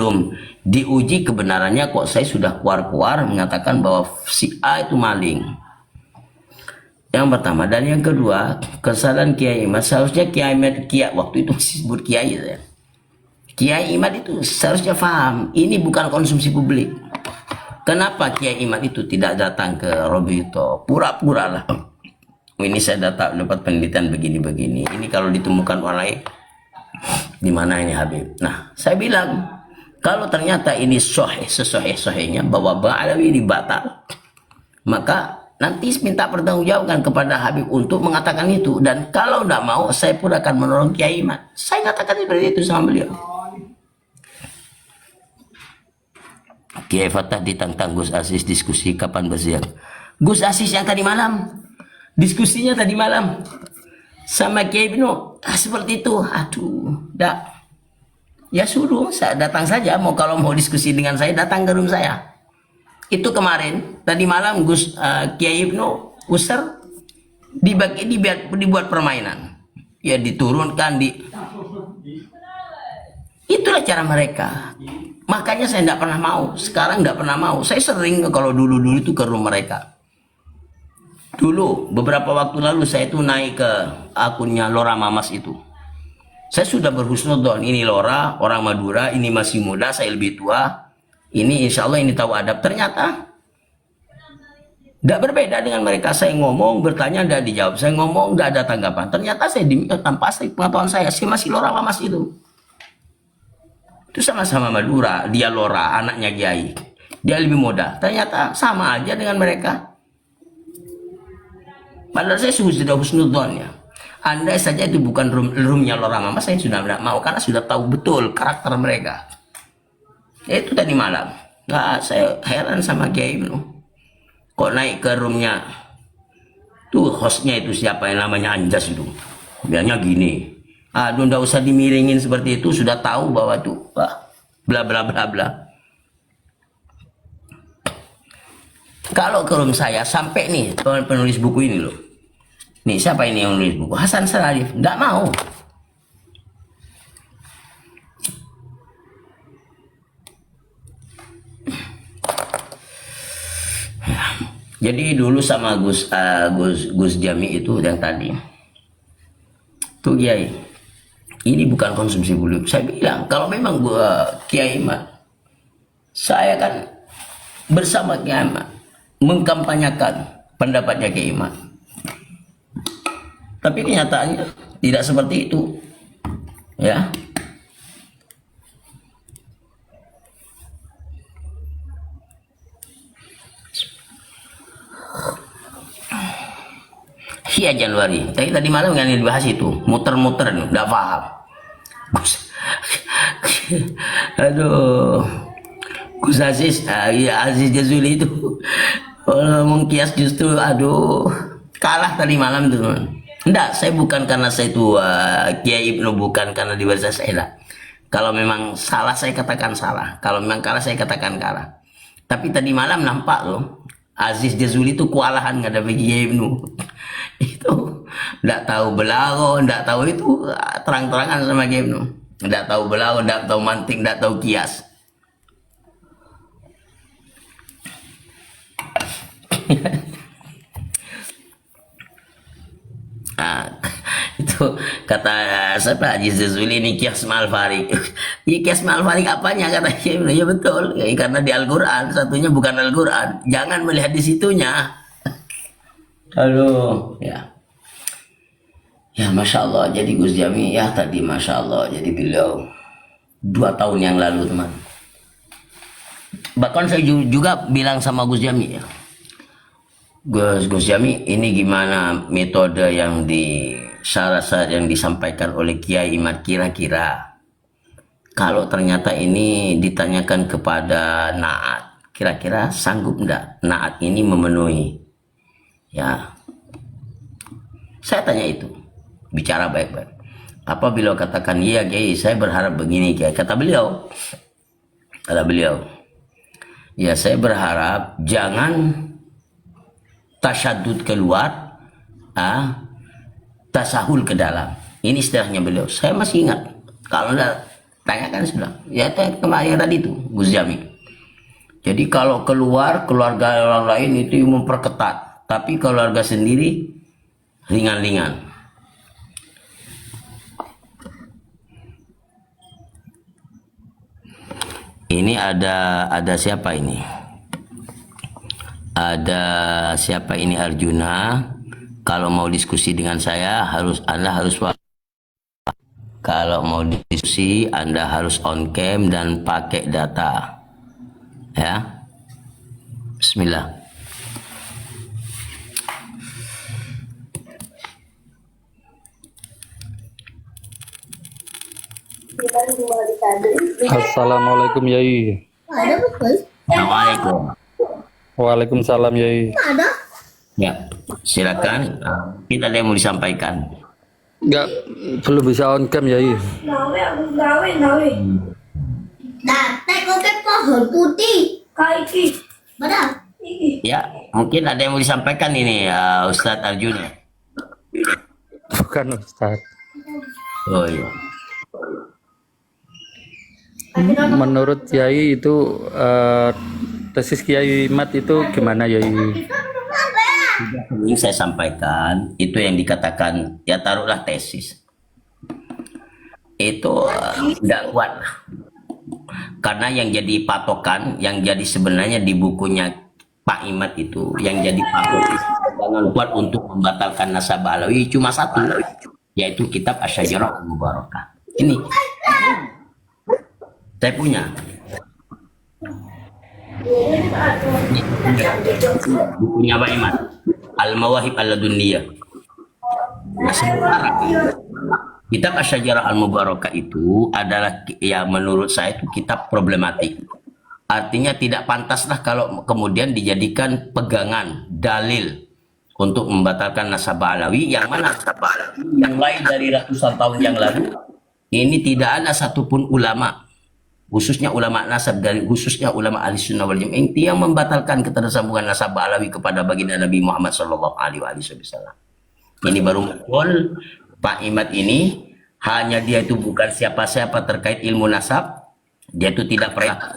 belum diuji kebenarannya kok saya sudah keluar-keluar mengatakan bahwa si A itu maling. Yang pertama. Dan yang kedua, kesalahan Kiai Imad, seharusnya Kiai waktu itu masih sebut Kiai ya. Kiai Imad itu seharusnya paham ini bukan konsumsi publik. Kenapa Kiai Imad itu tidak datang ke Robito? Pura-pura lah. Ini saya dapat penelitian begini-begini. Ini kalau ditemukan oleh di mana ini Habib. Nah, saya bilang kalau ternyata ini sesohnya bahwa Ba'alawi ini batal, maka nanti minta pertanggungjawaban kepada Habib untuk mengatakan itu. Dan kalau tidak mau, saya pun akan menolong Kiai Imad. Saya katakan seperti itu sama beliau. Kiai Fatah ditantang Gus Aziz diskusi kapan bersiap. Gus Aziz yang tadi malam, diskusinya tadi malam sama Kiai Ibnu seperti itu. Aduh, dak. Ya suruh, saya datang saja. Kalau mau diskusi dengan saya, datang ke rumah saya. Itu kemarin, tadi malam Kiai Ibnu Usar dibuat permainan. Ya diturunkan itulah cara mereka. Makanya saya tidak pernah mau. Sekarang tidak pernah mau. Saya sering kalau dulu itu ke rumah mereka. Dulu beberapa waktu lalu saya itu naik ke akunnya Lora Mamas itu. Saya sudah berhusnudzon, ini Lora orang Madura, ini masih muda, saya lebih tua. Ini insya Allah ini tahu adab. Ternyata tidak berbeda dengan mereka. Saya ngomong, bertanya tidak dijawab. Saya ngomong tidak ada tanggapan. Ternyata saya tanpa pengetahuan saya masih Lora Mamas itu. Itu sama-sama Madura, dia Lora, anaknya Kiai. Dia lebih muda. Ternyata sama aja dengan mereka. Padahal saya sudah husnudzon ya. Andai saja itu bukan roomnya Lora Mama, saya sudah tidak mau karena sudah tahu betul karakter mereka. Itu tadi malam. Nah, saya heran sama Kiai Ibnu. Kok naik ke roomnya? Tuh hostnya itu siapa yang namanya Anjas itu. Bilangnya gini. Aduh, nggak usah dimiringin seperti itu, sudah tahu bahwa tuh bla bla bla bla. Kalau ke room saya sampai nih penulis buku ini loh. Nih siapa ini yang nulis buku? Hasan Saralif. Nggak mau. Jadi dulu sama Gus Jami itu yang tadi. Tuh Kiai. Ini bukan konsumsi publik. Saya bilang, kalau memang Kiai Imad, saya kan bersama Kiai Imad mengkampanyakan pendapatnya Kiai Imad. Tapi kenyataannya tidak seperti itu. Ya. Iya Januari. Tadi malam yang dibahas itu, muter-muter nih, nggak paham. Aduh, Gus Aziz, ya Aziz Jazuli itu ngomong kias justru, aduh, kalah tadi malam tuh teman. Enggak, saya bukan karena saya itu Kiai Ibnu, bukan karena di bahasa saya. Kalau memang salah saya katakan salah, kalau memang kalah saya katakan kalah. Tapi tadi malam nampak loh, Aziz Jazuli itu kewalahan nggak ada Kiai Ibnu. Itu nggak tahu belago, nggak tahu itu terang-terangan sama Kiai Ibnu. Nggak tahu belago, nggak tahu manting, nggak tahu kias. Nah, itu kata siapa Aziz Jazuli ini kias mal farik. Ya kias mal farik apanya kata Kiai Ibnu? Ya betul, ya, karena di Al-Quran, satunya bukan Al-Quran. Jangan melihat di situnya. Halo, ya. Ya Masya Allah, jadi Gus Jami ya tadi Masya Allah, jadi beliau 2 tahun yang lalu teman. Bahkan saya juga bilang sama Gus Jami ya, Gus Jami ini gimana metode yang syarat-syarat yang disampaikan oleh Kiai Imad, kira-kira kalau ternyata ini ditanyakan kepada Naat, kira-kira sanggup enggak Naat ini memenuhi? Ya, saya tanya itu, bicara baik-baik. Apa beliau katakan, iya Kiai, saya berharap begini Kiai. Kata beliau, ya saya berharap jangan tasyadud keluar, tasahul ke dalam. Ini istilahnya beliau. Saya masih ingat. Kalau enggak, Tanyakan sudah. Ya kemarin tadi itu Gus Jami. Jadi kalau keluar keluarga orang lain itu memperketat, tapi keluarga sendiri ringan-ringan. Ini ada siapa ini? Ada siapa ini Arjuna? Kalau mau diskusi dengan saya Anda harus kalau mau diskusi Anda harus on cam dan pakai data. Ya. Bismillah. Assalamualaikum Yai. Assalamualaikum. Waalaikumsalam Yai. Ya, silakan. Kita ada yang mau disampaikan. Enggak, belum bisa on cam Yai. Gawe. Datek kok pohon putih. Kayak iki. Benar. Ya, mungkin ada yang mau disampaikan ini Ustadz Arjuna. Bukan Ustaz. Oh iya. Menurut Yai itu tesis Kiai Mat itu gimana Yai? Ini saya sampaikan itu yang dikatakan ya taruhlah tesis itu nggak kuat lah. Karena yang jadi patokan yang jadi sebenarnya di bukunya Pak Imat itu yang jadi patokan jangan kuat untuk membatalkan nasabah alawi cuma satu, yaitu kitab Asy-Syajarah Al-Mubarakah. Ini saya punya bukunya Pak Imat Al-Mawahib Al-Ladunniyah. Nah, sementara kitab Asy-Syajarah Al-Mubarakah itu adalah ya menurut saya itu kitab problematik. Artinya tidak pantaslah kalau kemudian dijadikan pegangan dalil untuk membatalkan nasabah alawi, yang mana nasabah alawi yang lain dari ratusan tahun yang lalu ini tidak ada satupun ulama, khususnya ulama nasab dari khususnya ulama ahli sunnah wal jamaah yang membatalkan ketersambungan nasabah alawi kepada baginda Nabi Muhammad Shallallahu Alaihi Wasallam. Ini baru muncul Pak Imat ini, hanya dia itu bukan siapa-siapa terkait ilmu nasab. Dia itu tidak pernah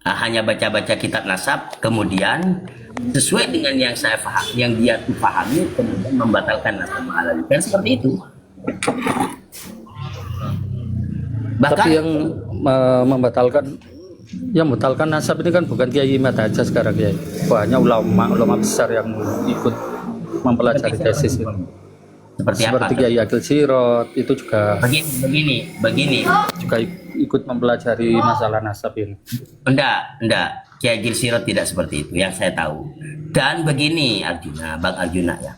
hanya baca-baca kitab nasab, kemudian sesuai dengan yang saya paham, yang dia itu pahami, kemudian membatalkan nasabah alawi. Kan seperti itu. Bahkan Tapi yang membatalkan nasab ini kan bukan Kiai Mat aja sekarang Kiai. Banyak ulama besar yang ikut mempelajari tesis ini. Seperti Kiai Agil Sirot itu juga begini. juga ikut mempelajari masalah nasab ini. Enggak. Kiai Agil Sirot tidak seperti itu yang saya tahu. Dan begini Arjuna, Bang Arjuna ya.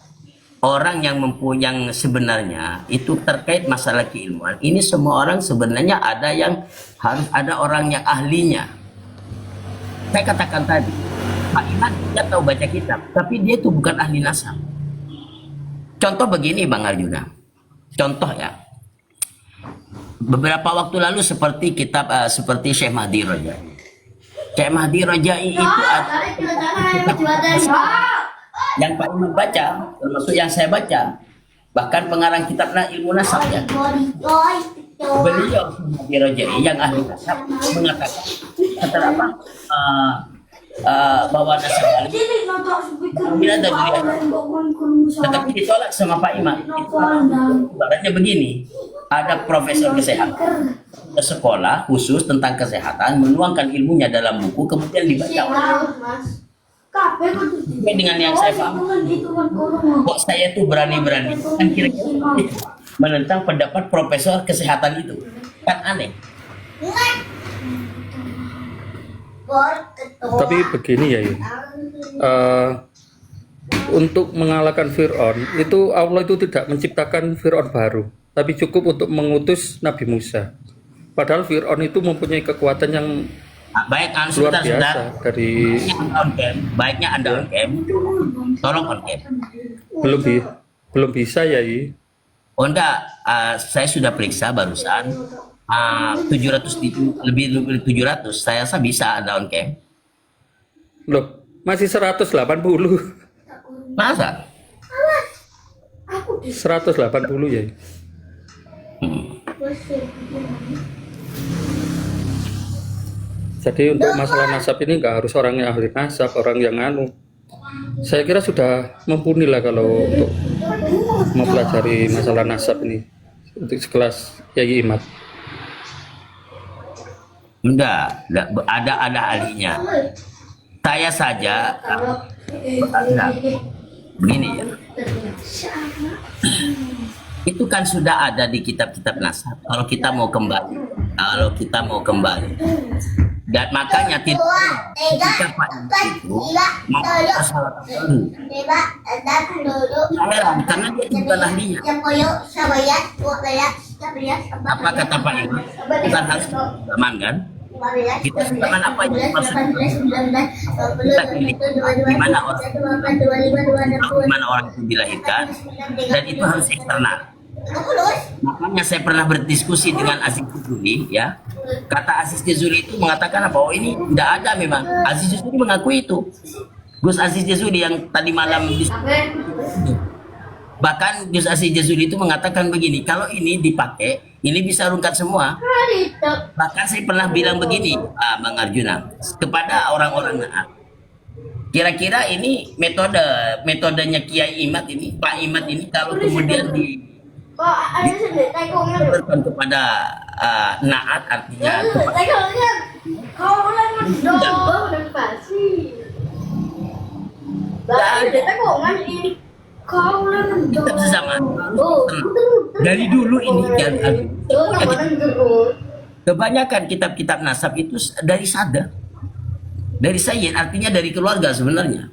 Orang yang mempunyai sebenarnya itu terkait masalah keilmuan. Ini semua orang sebenarnya ada yang harus ada orang yang ahlinya. Saya katakan tadi, Pak Iman dia tahu baca kitab, tapi dia itu bukan ahli nasab. Contoh begini Bang Arjuna. Contoh ya. Beberapa waktu lalu seperti kitab seperti Syekh Mahdi Rajai. Syekh Mahdi Rajai itu ada yang Pak Iman baca, termasuk yang saya baca. Bahkan pengarang kitabnya ilmu nasab ya. Beliau Mahdi Rajai yang ahli nasab mengatakan apa? Bahwa nasab alawi bila dari tetapi ditolak sama Pak Imam. Ibaratnya begini, ada profesor kesehatan sekolah khusus tentang kesehatan menuangkan ilmunya dalam buku kemudian dibaca dengan yang saya paham. Kok saya tuh berani-berani kan kira-kira menentang pendapat profesor kesehatan itu kan aneh. Tapi begini ya, untuk mengalahkan Fir'aun itu Allah itu tidak menciptakan Fir'aun baru, tapi cukup untuk mengutus Nabi Musa. Padahal Fir'aun itu mempunyai kekuatan yang baik luar biasa dari baiknya Anda on cam, tolong on cam. Belum bisa ya. Oh enggak, saya sudah periksa barusan 700 lebih 700, saya rasa bisa ada on cam. Loh, masih 180. Masa? 180 ya. Jadi untuk masalah nasab ini nggak harus orang yang ahli nasab, orang yang anu. Saya kira sudah mumpuni lah kalau untuk mempelajari masalah nasab ini untuk sekelas Kiai Imad. Enggak, ada ahlinya. Saya saja, enggak. Begini ya. Itu kan sudah ada di kitab-kitab nasab. Kalau kita mau kembali, dan makanya ketika Pak itu mau masalah terbaru. Heran, karena dia bukan ahlinya. Apa kata Pak Ibu? Bukan harus zaman kan? Kita zaman apa itu maksudnya? Kita pilih di mana orang itu dilahirkan, dan itu harus eksternal. Makanya saya pernah berdiskusi dengan Aziz Jazuli, ya. Kata Aziz Jazuli itu mengatakan apa? Oh, ini tidak ada memang. Aziz Jazuli mengakui itu. Gus Aziz Jazuli yang tadi malam bahkan Gus Aziz Jazuli itu mengatakan begini, kalau ini dipakai, ini bisa rungkat semua. Bahkan saya pernah bilang begini, Bang Arjuna, kepada orang-orang Naat. Kira-kira ini metodenya Kiai Imad ini, Pak Imad ini, kalau kemudian diberikan kepada Naat, artinya kita sesama dari dulu ini kebanyakan kitab-kitab nasab itu dari sada, dari sayyid, artinya dari keluarga sebenarnya.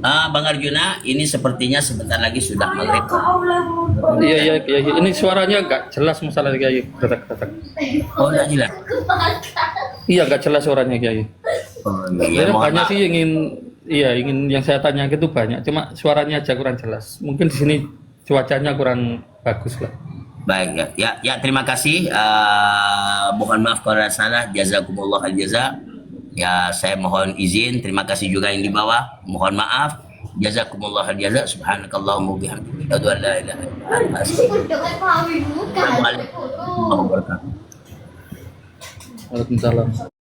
Bang Arjuna, ini sepertinya sebentar lagi sudah maghrib. Iya, ini suaranya nggak jelas masalah Kiai. Oh, enggak jelas. Iya, nggak jelas suaranya Kiai. Oh, Ya, mohon banyak maaf. sih ingin yang saya tanya itu banyak, cuma suaranya aja kurang jelas. Mungkin di sini cuacanya kurang bagus lah. Baik ya, terima kasih. Mohon maaf kalau ada salah. Jazakumullah al jaza. Ya, saya mohon izin. Terima kasih juga yang di bawah. Mohon maaf. Jazakumullah al jaza. Subhanakallahumma bihamdika asyhadu an la ilaha illa anta astaghfiruka wa atubu ilaik. Assalamualaikum warahmatullahi wabarakatuh. Waalaikumsalam.